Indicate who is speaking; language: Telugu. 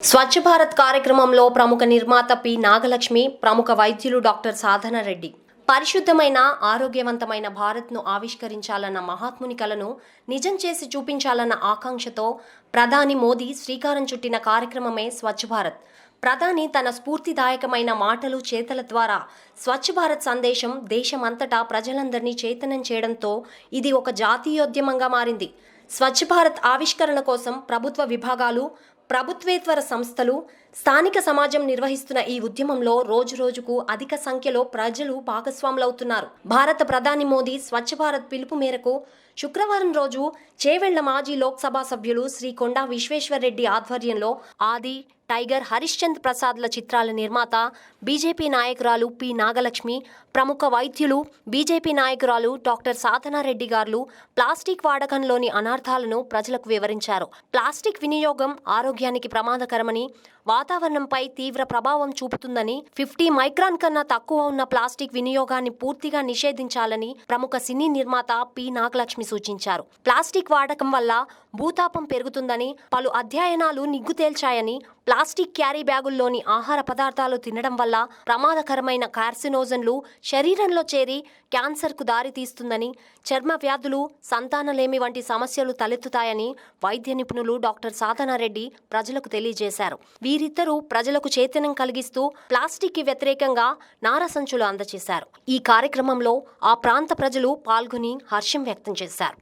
Speaker 1: స్వచ్ఛ భారత్ కార్యక్రమంలో ప్రముఖ నిర్మాత పి నాగలక్ష్మి, ప్రముఖ వైద్యులు డాక్టర్ సాధన రెడ్డి పరిశుద్ధమైన ఆరోగ్యవంతమైన భారత్ను ఆవిష్కరించాలన్న మహాత్ముని కలను నిజం చేసి చూపించాలన్న ఆకాంక్షతో ప్రధాని మోదీ శ్రీకారం చుట్టిన కార్యక్రమమే స్వచ్ఛ భారత్. ప్రధాని తన స్ఫూర్తిదాయకమైన మాటలు చేతల ద్వారా స్వచ్ఛ భారత్ సందేశం దేశమంతటా ప్రజలందరినీ చైతన్యం చేయడంతో ఇది ఒక జాతీయోద్యమంగా మారింది. స్వచ్ఛ భారత్ ఆవిష్కరణ కోసం ప్రభుత్వ విభాగాలు, ప్రభుత్వేతర సంస్థలు, స్థానిక సమాజం నిర్వహిస్తున్న ఈ ఉద్యమంలో రోజురోజుకు అధిక సంఖ్యలో ప్రజలు భాగస్వాములవుతున్నారు. భారత ప్రధాని మోదీ స్వచ్ఛ భారత్ పిలుపు మేరకు శుక్రవారం రోజు చేవెళ్ల మాజీ లోక్సభ సభ్యులు శ్రీ కొండా విశ్వేశ్వరరెడ్డి ఆధ్వర్యంలో ఆది, టైగర్, హరిశ్చంద్ర ప్రసాద్ల చిత్రాల నిర్మాత బీజేపీ నాయకురాలు పి నాగలక్ష్మి, ప్రముఖ వైద్యులు బీజేపీ నాయకురాలు డాక్టర్ సాధన రెడ్డి గారు ప్లాస్టిక్ వాడకంలోని అనర్థాలను ప్రజలకు వివరించారు. ప్లాస్టిక్ వినియోగం ఆరోగ్యానికి ప్రమాదకరమని, వాతావరణంపై తీవ్ర ప్రభావం చూపుతుందని, 50 మైక్రాన్ కన్నా తక్కువ ఉన్న ప్లాస్టిక్ వినియోగాన్ని పూర్తిగా నిషేధించాలని ప్రముఖ సినీ నిర్మాత పి నాగలక్ష్మి సూచించారు. ప్లాస్టిక్ వాడకం వల్ల భూతాపం పెరుగుతుందని పలు అధ్యయనాలు నిగ్గు తేల్చాయని, ప్లాస్టిక్ క్యారీ బ్యాగుల్లోని ఆహార పదార్థాలు తినడం వల్ల ప్రమాదకరమైన కార్సినోజన్లు శరీరంలో చేరి క్యాన్సర్కు దారితీస్తుందని, చర్మ వ్యాధులు, సంతానలేమి వంటి సమస్యలు తలెత్తుతాయని వైద్య నిపుణులు డాక్టర్ సాధన రెడ్డి ప్రజలకు తెలియజేశారు. వీరిద్దరూ ప్రజలకు చైతన్యం కలిగిస్తూ ప్లాస్టిక్కి వ్యతిరేకంగా నారసంచులు అందజేశారు. ఈ కార్యక్రమంలో ఆ ప్రాంత ప్రజలు పాల్గొని హర్షం వ్యక్తం చేశారు.